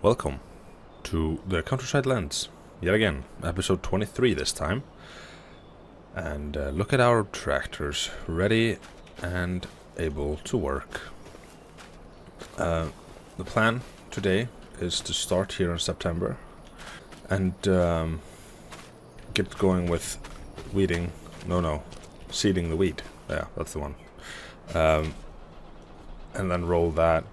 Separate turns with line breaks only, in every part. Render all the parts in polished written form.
Welcome to the Countryside Lens, yet again, episode 23 this time. And look at our tractors, ready and able to work. The plan today is to start here in September and get going with seeding the wheat. Yeah, that's the one. And then roll that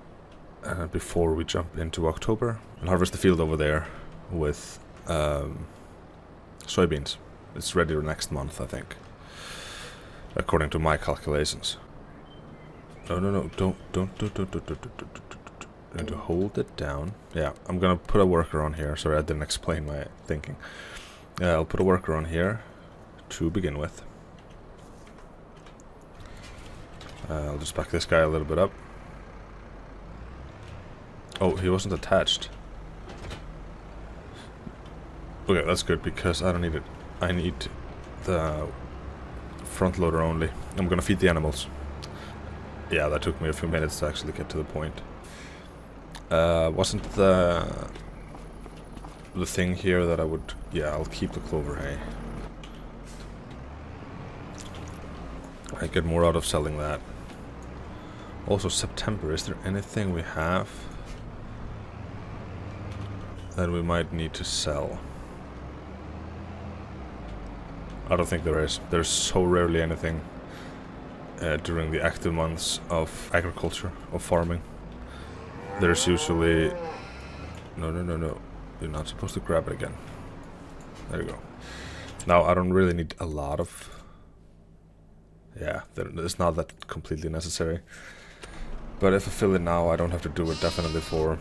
before we jump into October and harvest the field over there with soybeans. It's ready next month, I think, according to my calculations. No, don't need to hold it down. Yeah, I'm gonna put a worker on here. Sorry, I didn't explain my thinking. I'll put a worker on here to begin with. I'll just back this guy a little bit up. Oh, he wasn't attached. Okay, that's good because I don't need it. I need the front loader only. I'm gonna feed the animals. Yeah, that took me a few minutes to actually get to the point. Wasn't the thing here that I would... Yeah, I'll keep the clover hay. I get more out of selling that. Also, September, is there anything we have that we might need to sell? I don't think there is. There's so rarely anything during the active months of agriculture, of farming. There's usually... No. You're not supposed to grab it again. There you go. Now, I don't really need a lot of... Yeah, it's not that completely necessary. But if I fill it now, I don't have to do it definitely for...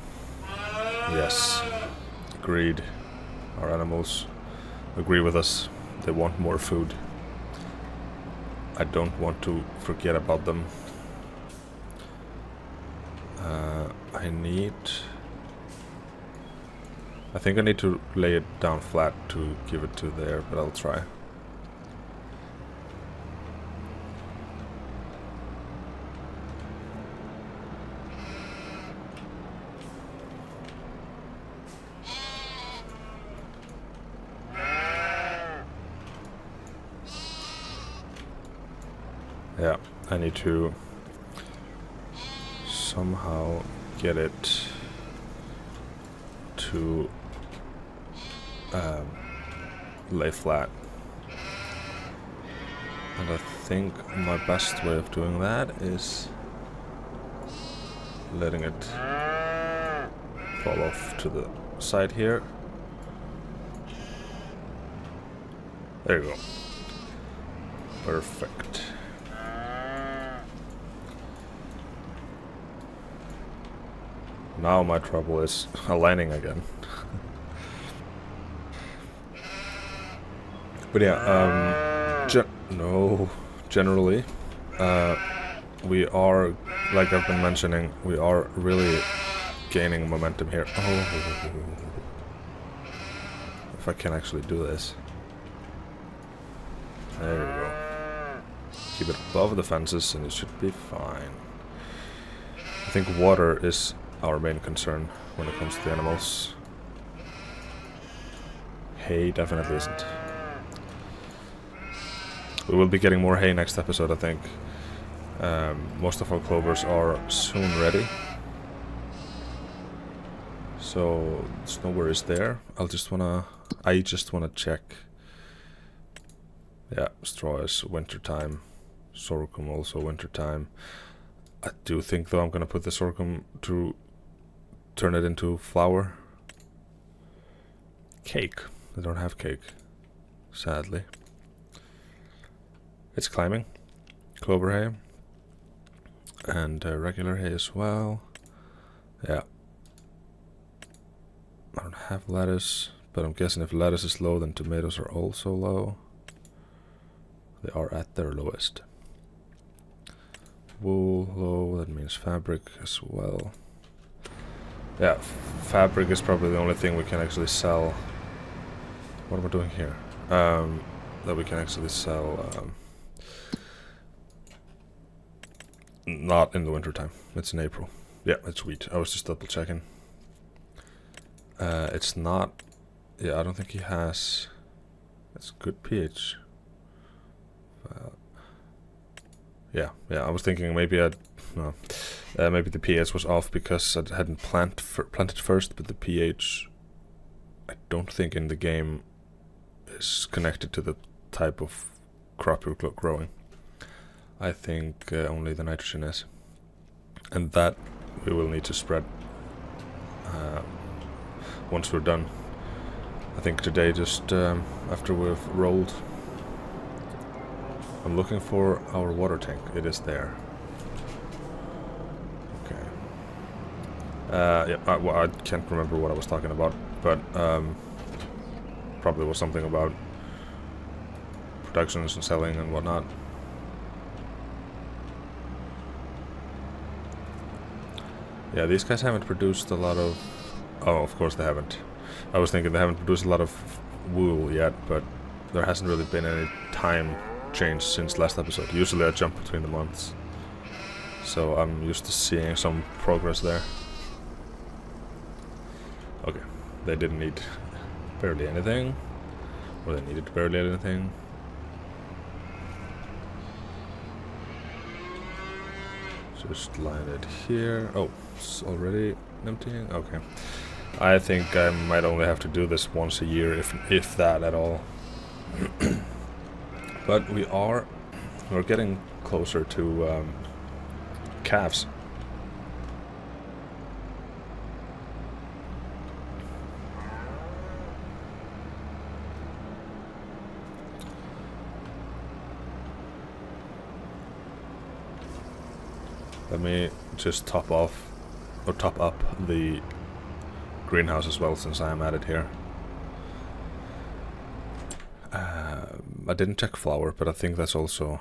Yes. Agreed. Our animals agree with us. They want more food. I don't want to forget about them. I think I need to lay it down flat to give it to there, but I'll try. Yeah, I need to somehow get it to lay flat. And I think my best way of doing that is letting it fall off to the side here. There you go. Perfect. Now my trouble is aligning again. But yeah, generally, we are, like I've been mentioning, we are really gaining momentum here. Oh, if I can actually do this. There we go. Keep it above the fences and it should be fine. I think water is our main concern when it comes to the animals. Hay definitely isn't. We will be getting more hay next episode, I think. Most of our clovers are soon ready. So, there's no worries there. I just wanna check. Yeah, straw is wintertime. Sorghum also wintertime. I do think though I'm gonna put the sorghum to turn it into flour. Cake. I don't have cake, sadly. It's climbing. Clover hay. And regular hay as well. Yeah. I don't have lettuce, but I'm guessing if lettuce is low, then tomatoes are also low. They are at their lowest. Wool low, that means fabric as well. Yeah, fabric is probably the only thing we can actually sell. What am I doing here? That we can actually sell. Not in the winter time. It's in April. Yeah, it's wheat. I was just double checking. It's not... Yeah, I don't think he has... It's good pH. Yeah, I was thinking maybe no. Maybe the pH was off because I hadn't planted first, but the pH, I don't think in the game is connected to the type of crop you're growing. I think only the nitrogen is. And that we will need to spread once we're done. I think today, just after we've rolled. I'm looking for our water tank. It is there. Okay. Yeah, well, I can't remember what I was talking about, but probably was something about productions and selling and whatnot. Yeah, these guys haven't produced a lot of... Oh, of course they haven't. I was thinking they haven't produced a lot of wool yet, but there hasn't really been any time change since last episode. Usually I jump between the months, so I'm used to seeing some progress there. Okay, they didn't need barely anything, or they needed barely anything. Just line it here. Oh, it's already emptying. Okay, I think I might only have to do this once a year, if that at all. But we're getting closer to calves. Let me just top up the greenhouse as well, since I am at it here. I didn't check flour, but I think that's also...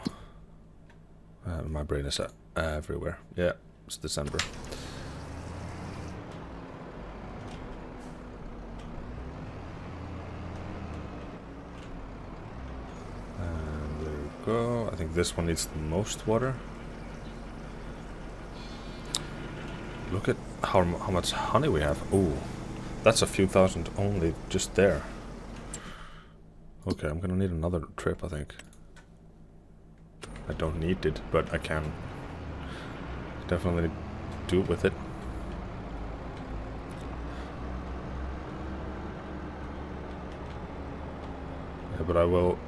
my brain is everywhere. Yeah, it's December. And there we go. I think this one needs the most water. Look at how much honey we have. Ooh, that's a few thousand only just there. Okay, I'm gonna need another trip, I think. I don't need it, but I can definitely do with it. Yeah, but I will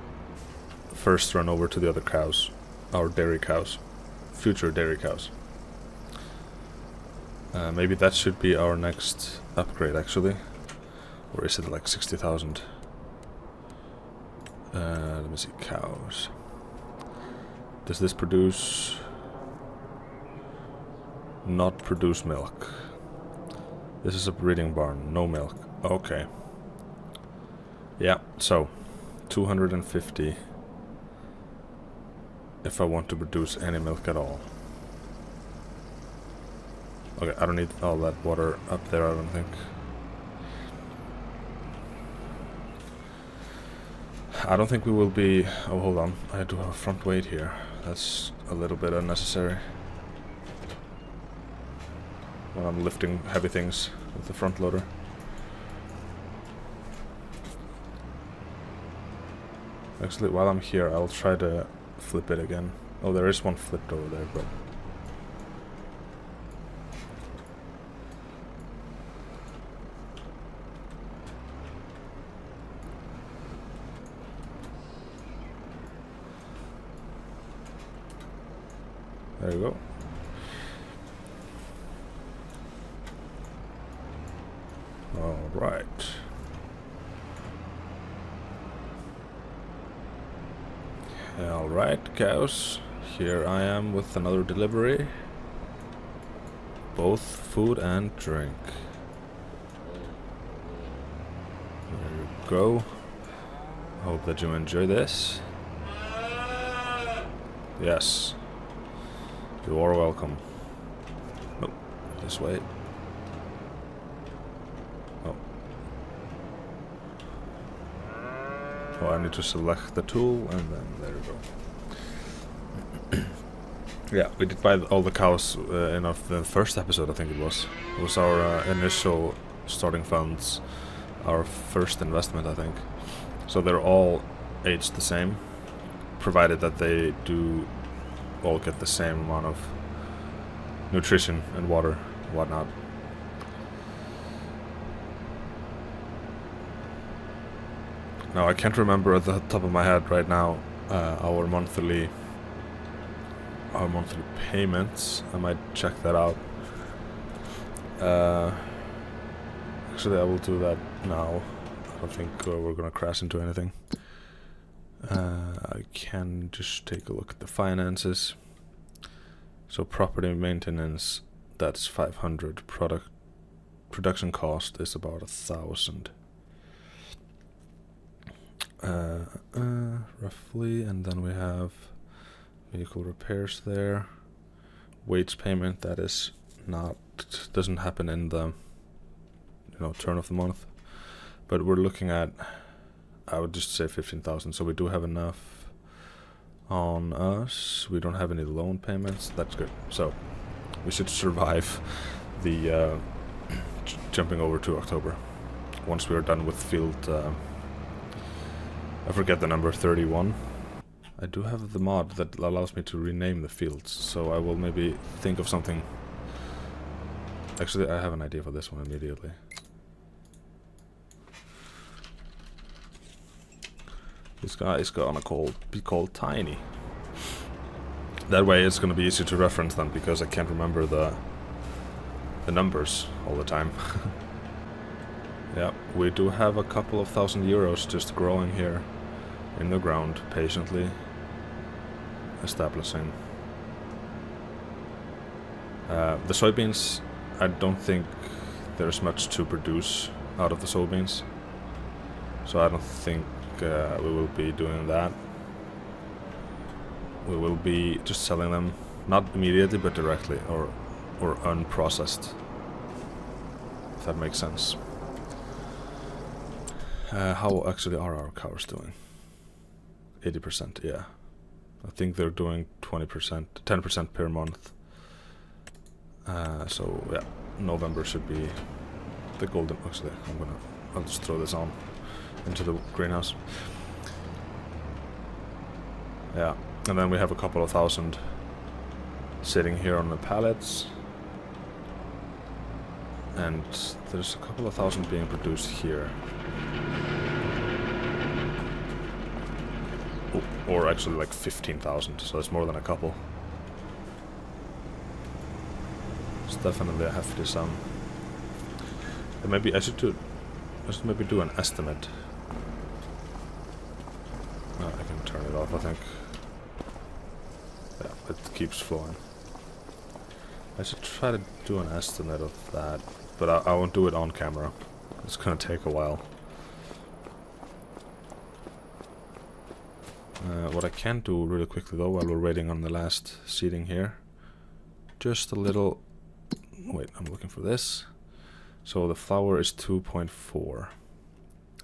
first run over to the other cows, our dairy cows, future dairy cows. Maybe that should be our next upgrade, actually. Or is it like 60,000? Let me see, cows. Does this produce... Not produce milk. This is a breeding barn, no milk. Okay. Yeah, so 250 if I want to produce any milk at all. Okay, I don't need all that water up there, I don't think. I don't think we will be... Oh, hold on. I do have a front weight here. That's a little bit unnecessary. When I'm lifting heavy things with the front loader. Actually, while I'm here, I'll try to flip it again. Oh, there is one flipped over there, but... There you go. All right. All right, cows. Here I am with another delivery. Both food and drink. There you go. Hope that you enjoy this. Yes. You are welcome. Oh, this way. Oh. Oh, I need to select the tool, and then there you go. Yeah, we did buy all the cows in the first episode, I think it was. It was our initial starting funds, our first investment, I think. So they're all aged the same, provided that they do all get the same amount of nutrition and water, whatnot. Now I can't remember at the top of my head right now our monthly payments. I might check that out. Actually, I will do that now. I don't think we're gonna crash into anything. I can just take a look at the finances. So property maintenance, that's 500. Production cost is about 1,000. Roughly, and then we have vehicle repairs there. Wage payment, that is doesn't happen in the turn of the month, but we're looking at, I would just say 15,000. So we do have enough on us. We don't have any loan payments. That's good. So we should survive the jumping over to October once we are done with field. I forget the number, 31. I do have the mod that allows me to rename the fields, so I will maybe think of something. Actually, I have an idea for this one immediately. This guy is gonna be called Tiny. That way it's gonna be easier to reference them, because I can't remember the numbers all the time. Yeah, we do have a couple of €1,000 just growing here in the ground, patiently establishing. The soybeans, I don't think there's much to produce out of the soybeans, so I don't think we will be doing that. We will be just selling them, not immediately, but directly, or unprocessed, if that makes sense. How actually are our cows doing? 80%, yeah. I think they're doing 20%, 10% per month. So yeah, November should be the golden. Actually, I'll just throw this on into the greenhouse. Yeah, and then we have a couple of thousand sitting here on the pallets, and there's a couple of thousand being produced here. Or actually like 15,000, so it's more than a couple. It's definitely a hefty sum. And maybe I should maybe do an estimate. I can turn it off, I think. Yeah, it keeps flowing. I should try to do an estimate of that, but I won't do it on camera. It's gonna take a while. What I can do really quickly though, while we're waiting on the last seeding here, just a little, wait, I'm looking for this. So the flour is 2.4,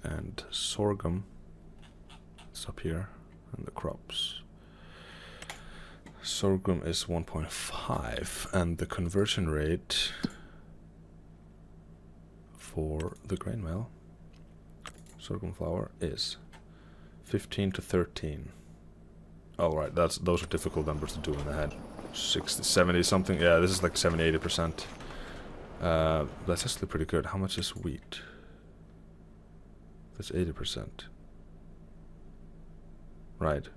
and sorghum is up here, and the crops. Sorghum is 1.5, and the conversion rate for the grain mill, sorghum flour, is 15 to 13. All right, those are difficult numbers to do in the head. 60, 70 something. Yeah, this is like 70, 80%. That's actually pretty good. How much is wheat? That's 80%. Right.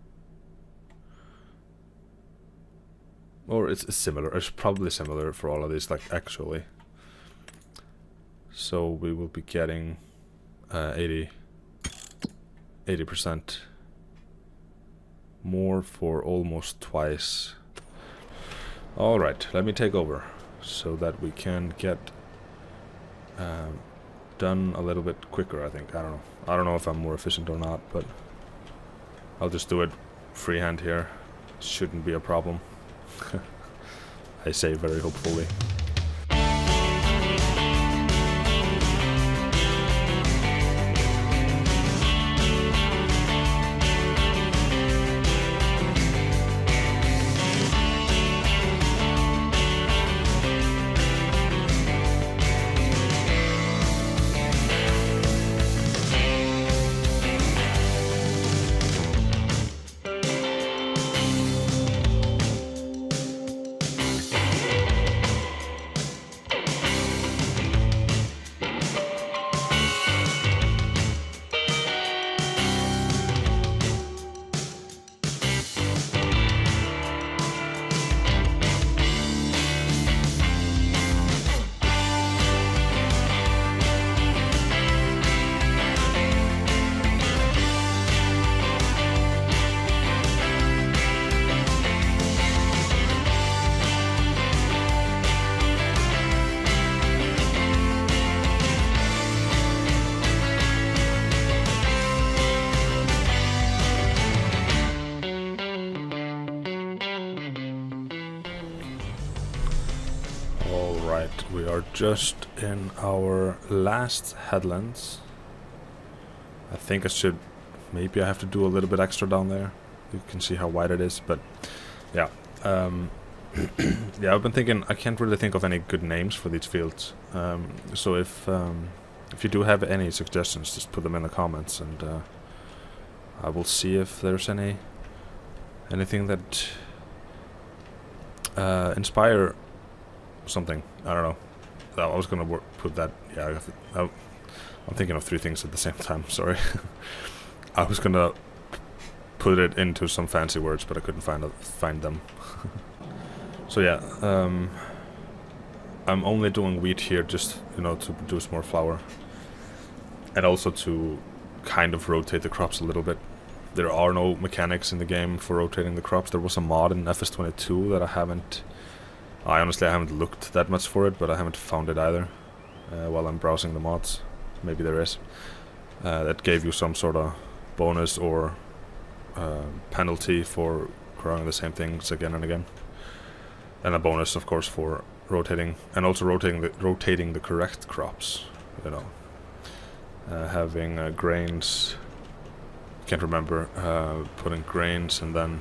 Or it's similar. It's probably similar for all of these, like, actually. So we will be getting 80% more for almost twice. Alright, let me take over so that we can get done a little bit quicker, I think. I don't know if I'm more efficient or not, but I'll just do it freehand here. Shouldn't be a problem. I say very hopefully. are just in our last headlands. I think I should, maybe I have to do a little bit extra down there. You can see how wide it is, but yeah. Yeah, I've been thinking, I can't really think of any good names for these fields. So if you do have any suggestions, just put them in the comments, and I will see if there's anything that inspire something. I don't know. I was gonna put that. Yeah, I'm thinking of three things at the same time. Sorry. I was gonna put it into some fancy words, but I couldn't find them. So yeah, I'm only doing wheat here, just to produce more flour, and also to kind of rotate the crops a little bit. There are no mechanics in the game for rotating the crops. There was a mod in FS25 that I honestly haven't looked that much for it, but I haven't found it either while I'm browsing the mods. Maybe there is. That gave you some sort of bonus or penalty for growing the same things again and again. And a bonus, of course, for rotating, and also rotating the correct crops. Having grains. Can't remember putting grains and then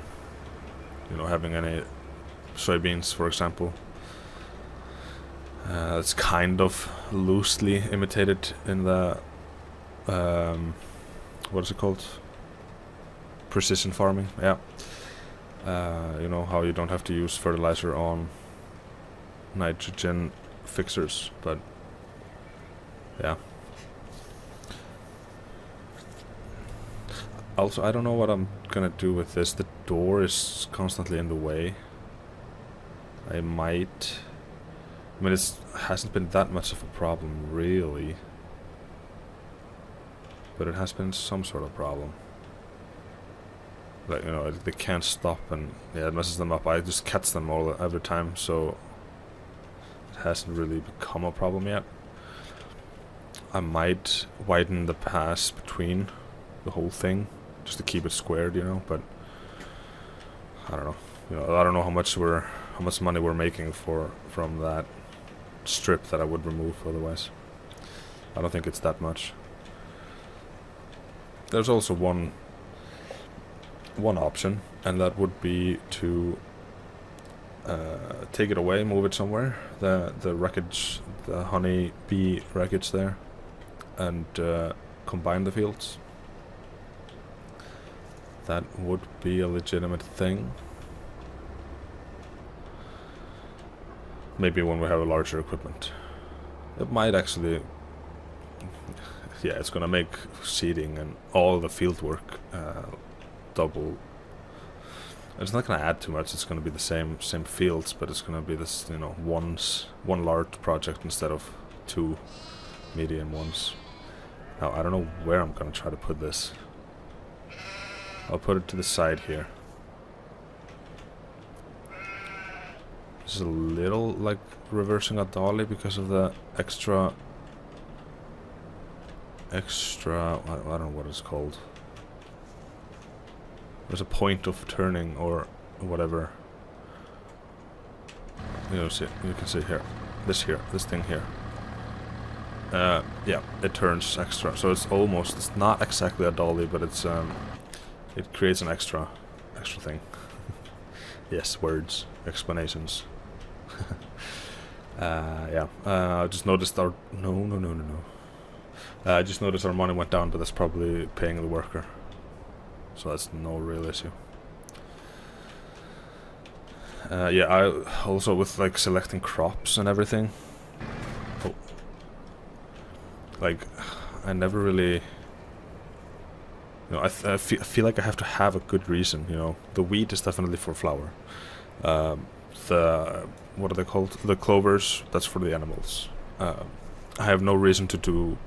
having any soybeans, for example. It's kind of loosely imitated in the what is it called? Precision farming. Yeah. How you don't have to use fertilizer on nitrogen fixers, but yeah. Also, I don't know what I'm gonna do with this. The door is constantly in the way. I mean, it hasn't been that much of a problem, really. But it has been some sort of problem. Like, they can't stop, and yeah, it messes them up. I just catch them every time, so it hasn't really become a problem yet. I might widen the pass between the whole thing, just to keep it squared, but I don't know. I don't know how much money we're making from that strip that I would remove otherwise. I don't think it's that much. There's also one option, and that would be to take it away, move it somewhere, the wreckage, the honey bee wreckage there, and combine the fields. That would be a legitimate thing. Maybe when we have a larger equipment. It might actually... yeah, it's gonna make seeding and all the field work double. It's not gonna add too much. It's gonna be the same fields, but it's gonna be this, one large project instead of two medium ones. Now, I don't know where I'm gonna try to put this. I'll put it to the side here. This is a little like reversing a dolly because of the extra, I don't know what it's called. There's a point of turning or whatever. You can see here, this thing here. Yeah, it turns extra, so it's not exactly a dolly, but it creates an extra thing. Yes, words, explanations. Yeah, I just noticed our I just noticed our money went down, but that's probably paying the worker, so that's no real issue. Yeah, I also with like selecting crops and everything. Oh. Like, I never really. I feel like I have to have a good reason. The wheat is definitely for flour. What are they called? The clovers. That's for the animals. I have no reason to do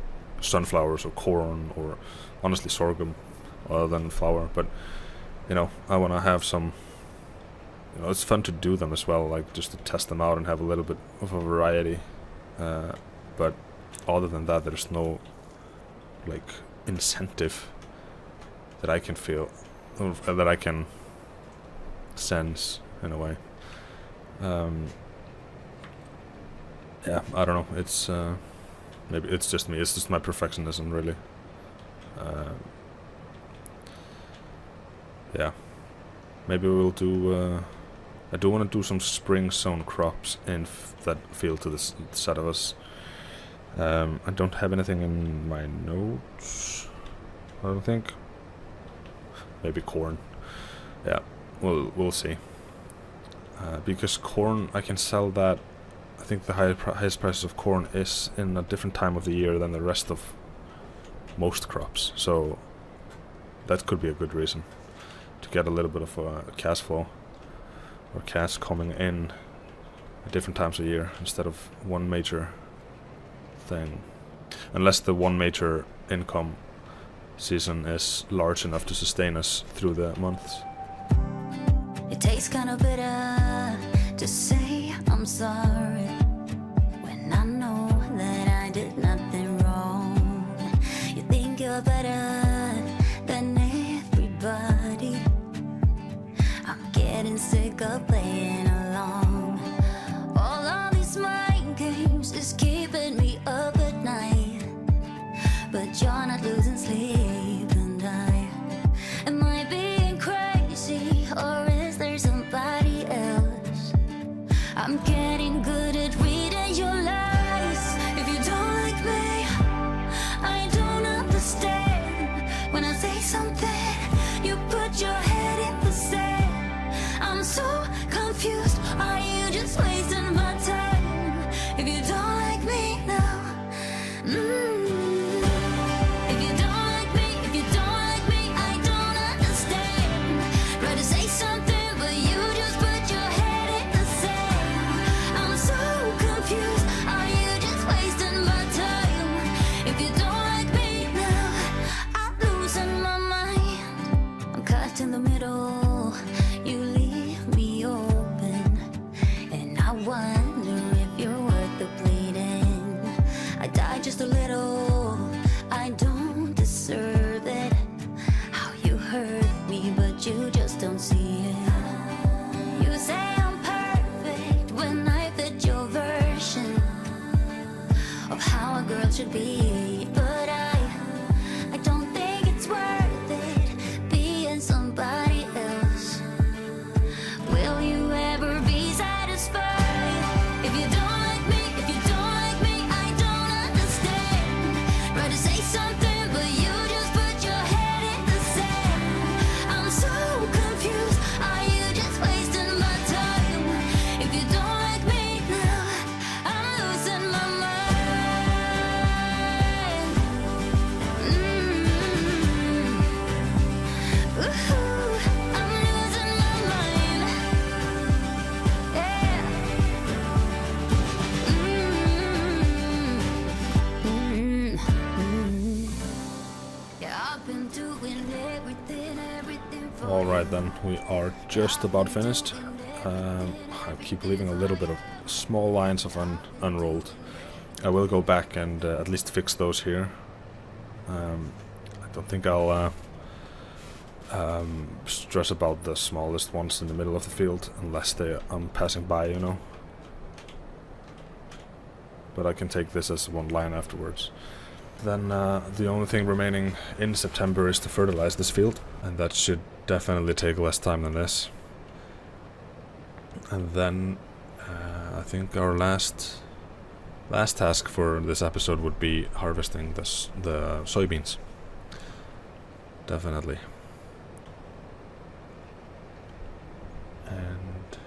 sunflowers or corn or honestly sorghum other than flour. But I want to have some. It's fun to do them as well, like just to test them out and have a little bit of a variety. But other than that, there's no like incentive that I can feel, or that I can sense in a way. yeah, I don't know. It's maybe it's just me. It's just my perfectionism, really. Yeah, maybe we'll do. I do want to do some spring sown crops in that field to this side of us. I don't have anything in my notes. I don't think. Maybe corn. Yeah, we'll see. Because corn, I can sell that. I think the highest prices of corn is in a different time of the year than the rest of most crops. So that could be a good reason to get a little bit of cash flow or cash coming in at different times of year instead of one major thing. Unless the one major income season is large enough to sustain us through the months.
It tastes kind of bitter to say I'm sorry when I know that I did nothing wrong. You think you're better than everybody. I'm getting sick of playing along. All of these mind games is keeping me up at night, but you're not losing sleep and am I being crazy or is there somebody else? I'm getting good at reading your lies. If you don't like me, I don't understand. When I say something, you put your head in the sand. I'm so confused, are you just wasting my time? If you don't like me now, if you don't like me, if you don't like me, I don't understand. Try to say something, but you just put your head in the sand. I'm so confused, are you just wasting my time? If you don't like me now, I'm losing my mind. I'm caught in the middle, you leave me open, and I wonder if you're worth the bleeding. I died just a little, I don't deserve it. How you hurt me, but you just don't see it. You say I'm perfect when I fit your version of how a girl should be, but I don't think it's worth it being somebody else. Will you ever be satisfied? If you don't like me, if you don't like me, I don't understand. Try to say something, but you just put your head in the sand. I'm so confused, are you just wasting my time? If you don't like me now, I'm losing my mind. Ooh, I'm losing my mind. Yeah. Yeah, I've been doing everything for
Alright then, we are just about finished. I keep leaving a little bit of small lines of unrolled. I will go back and at least fix those here. I don't think I'll stress about the smallest ones in the middle of the field unless I'm passing by, you know. But I can take this as one line afterwards. Then the only thing remaining in September is to fertilize this field, and that should definitely take less time than this. And then I think our last task for this episode would be harvesting the soybeans. Definitely. And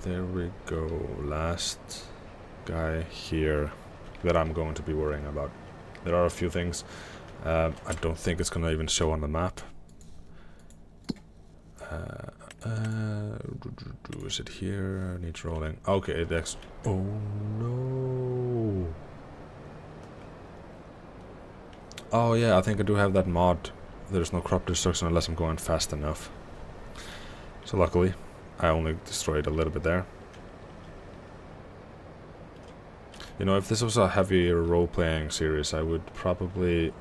there we go. Last guy here that I'm going to be worrying about. There are a few things. I don't think it's gonna even show on the map. Is it here? Needs rolling. Okay, that's. Oh no. Oh yeah, I think I do have that mod. There's no crop destruction unless I'm going fast enough. So luckily, I only destroyed a little bit there. You know, if this was a heavier role-playing series, I would probably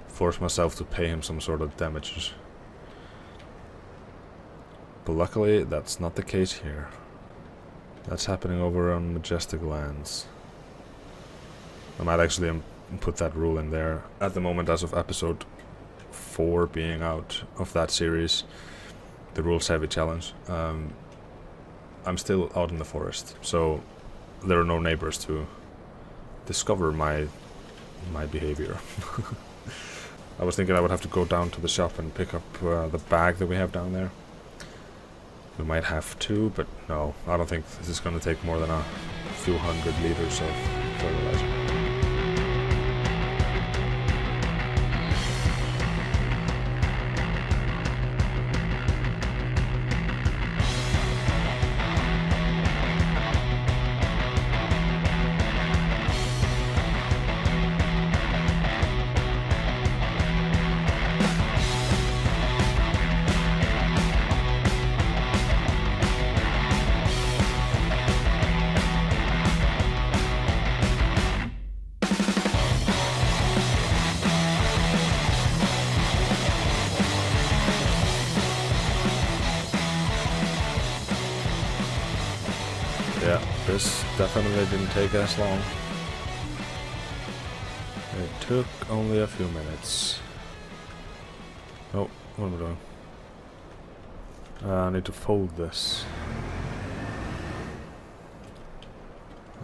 force myself to pay him some sort of damages. But luckily, that's not the case here. That's happening over on Majestic Lands. I might actually put that rule in there. At the moment, as of episode 4 being out of that series, the rules heavy challenge, I'm still out in the forest, so there are no neighbors to discover my behavior. I was thinking I would have to go down to the shop and pick up the bag that we have down there. We might have to, but no, I don't think this is going to take more than a few hundred liters of fertilizer. Yeah, this definitely didn't take as long. It took only a few minutes. Oh, what am I doing? I need to fold this.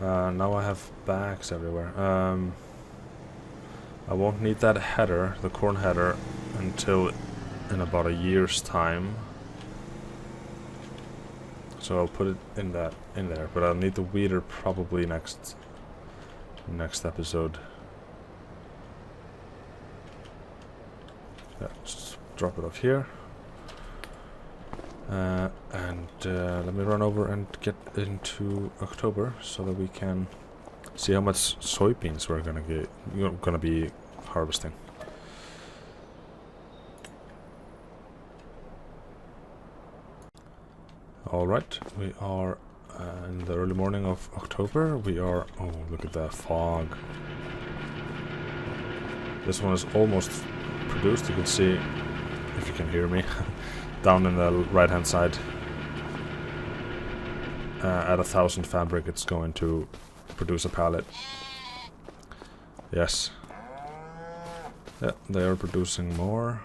Now I have bags everywhere. I won't need that header, the corn header, until in about a year's time. So I'll put it in there, but I'll need the weeder probably next episode. Yeah, just drop it off here. And let me run over and get into October so that we can see how much soybeans we're gonna be harvesting. Alright, we are in the early morning of October. We are... oh, look at that fog. This one is almost produced. You can see, if you can hear me, down in the right hand side. At 1,000 fabric it's going to produce a pallet. Yes. Yeah, they are producing more.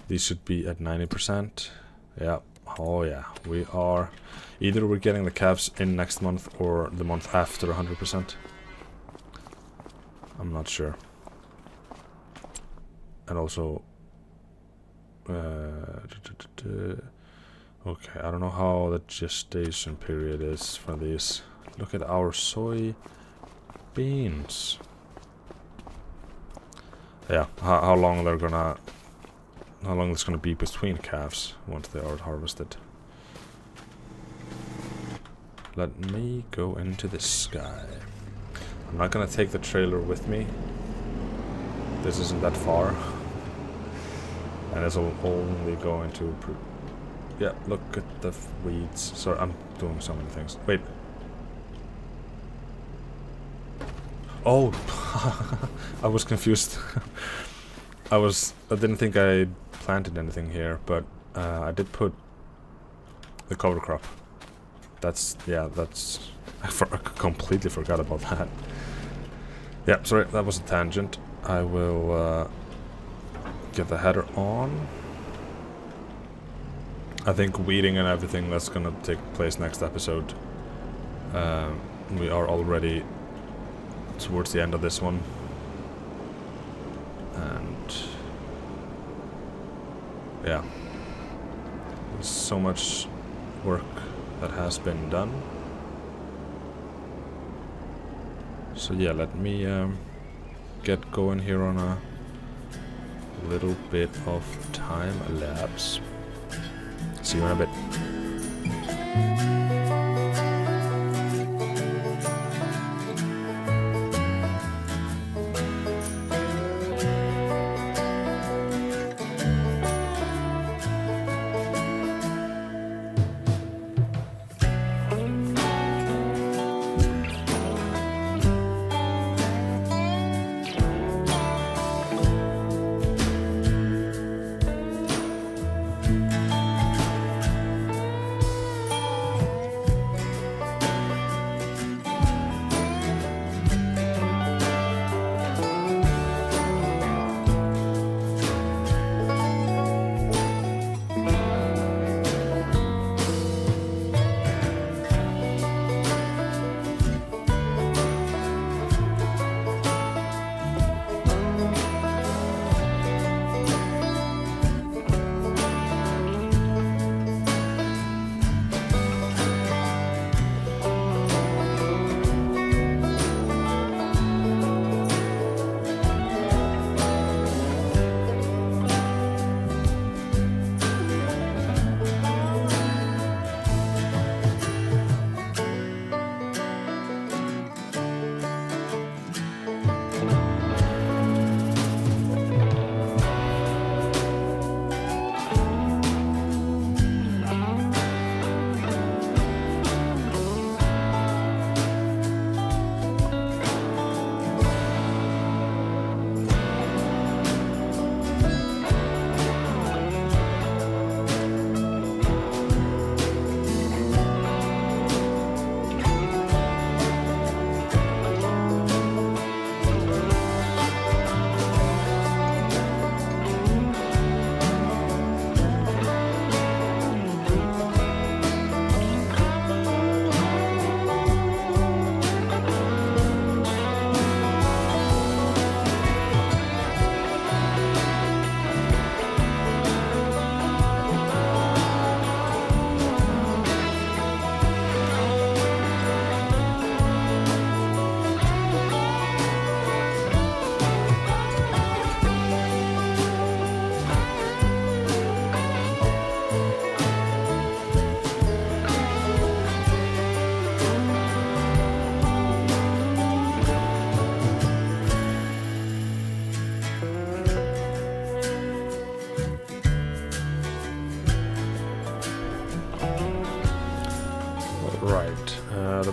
These should be at 90%. Yeah. Oh yeah, we are... either we're getting the calves in next month or the month after 100%. I'm not sure. And also... okay, I don't know how the gestation period is for these. Look at our soy beans. Yeah, how long they're gonna... how long it's gonna be between calves once they are harvested. Let me go into the sky. I'm not gonna take the trailer with me. This isn't that far. And it's only going to... yeah, look at the weeds. Sorry, I'm doing so many things. Wait. Oh! I was confused. I didn't think I planted anything here, but I did put the cover crop. That's... yeah, that's... I completely forgot about that. Yeah, sorry, that was a tangent. I will get the header on. I think weeding and everything, that's gonna take place next episode. We are already towards the end of this one. And... yeah. There's so much work that has been done. So yeah, let me get going here on a little bit of time lapse. See you in a bit.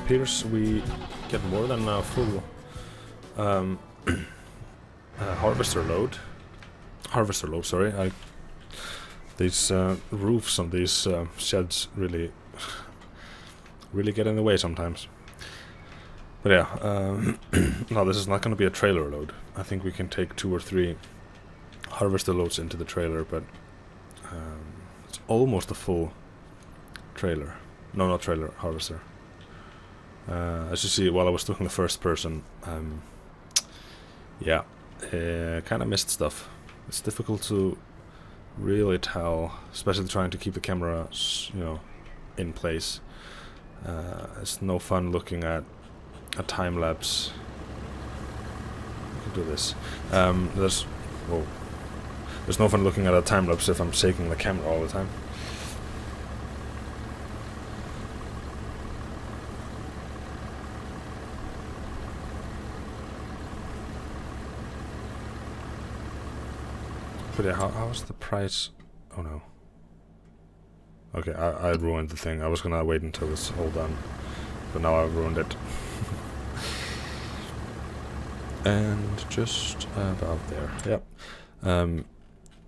appears we get more than a full harvester load. Sorry. These roofs on these sheds really get in the way sometimes. But yeah, no, this is not going to be a trailer load. I think we can take 2 or 3 harvester loads into the trailer, but it's almost a full trailer. No, not trailer, harvester. As you see, while I was doing the first person, yeah, kind of missed stuff. It's difficult to really tell, especially trying to keep the camera, you know, in place. It's no fun looking at a time lapse. I can do this. There's no fun looking at a time lapse if I'm shaking the camera all the time. But yeah, how's the price? Oh no. Okay, I ruined the thing. I was gonna wait until it's all done, but now I've ruined it. And just about there. Yep.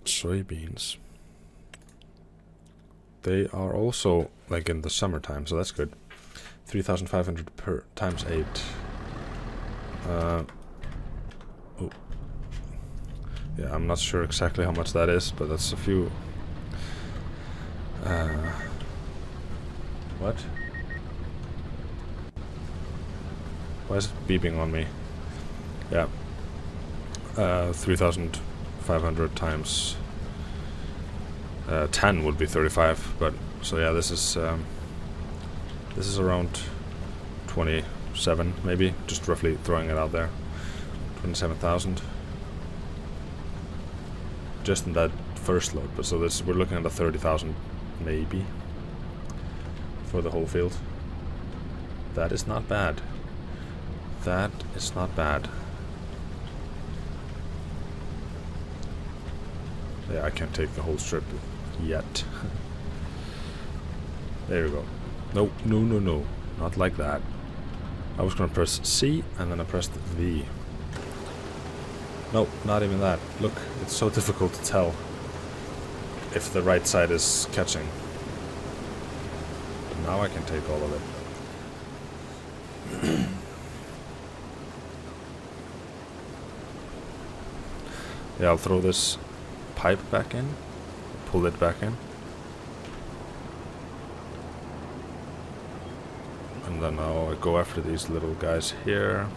Soybeans. They are also like in the summertime, so that's good. 3,500 per times 8. Oh. Yeah, I'm not sure exactly how much that is, but that's a few. What? Why is it beeping on me? Yeah. 3,500 times 10 would be 35, but so yeah, this is around 27, maybe, just roughly throwing it out there. 27,000. Just in that first load, but so we're looking at a 30,000 maybe for the whole field. That is not bad. That is not bad. Yeah, I can't take the whole strip yet. There we go. No, no, no, no. Not like that. I was gonna press C and then I pressed V. No, not even that. Look, it's so difficult to tell if the right side is catching. Now I can take all of it. Yeah, I'll throw this pipe back in, pull it back in. And then I'll go after these little guys here.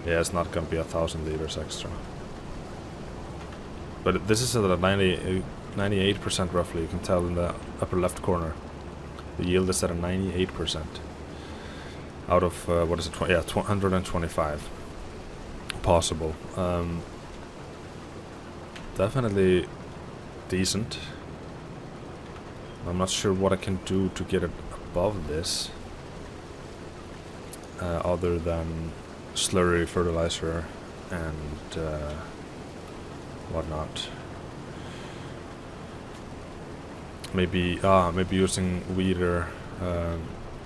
Yeah, it's not gonna be 1,000 liters extra. But this is at a 98% roughly. You can tell in the upper left corner. The yield is at a 98%. Out of, what is it? 125. Possible. Definitely decent. I'm not sure what I can do to get it above this. Other than slurry fertilizer and whatnot. Maybe using weeder,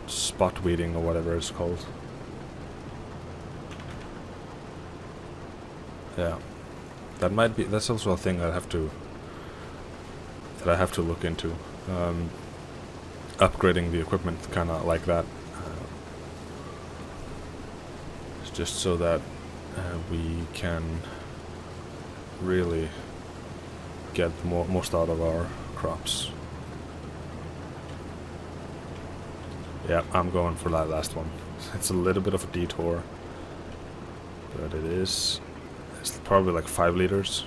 spot weeding or whatever it's called. Yeah, that's also a thing that I have to look into. Upgrading the equipment kind of like that. Just so that we can really get most out of our crops. Yeah, I'm going for that last one. It's a little bit of a detour, but it's probably like 5 liters.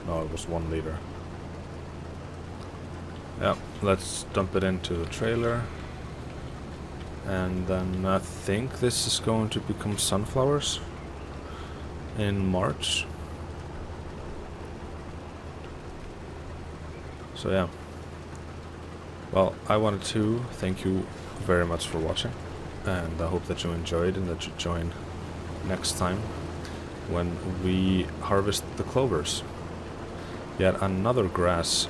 No, it was 1 liter. Yeah, let's dump it into the trailer. And then I think this is going to become sunflowers in March. So yeah. Well, I wanted to thank you very much for watching, and I hope that you enjoyed and that you join next time when we harvest the clovers. Yet another grass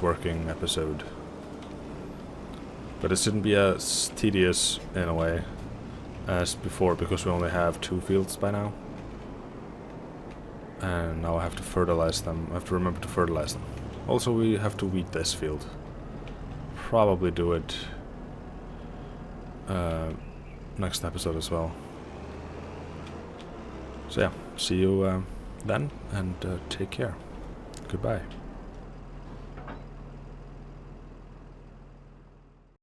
working episode. But it shouldn't be as tedious in a way as before, because we only have 2 fields by now. And now I have to fertilize them. I have to remember to fertilize them. Also, we have to weed this field. Probably do it next episode as well. So yeah, see you then, and take care. Goodbye.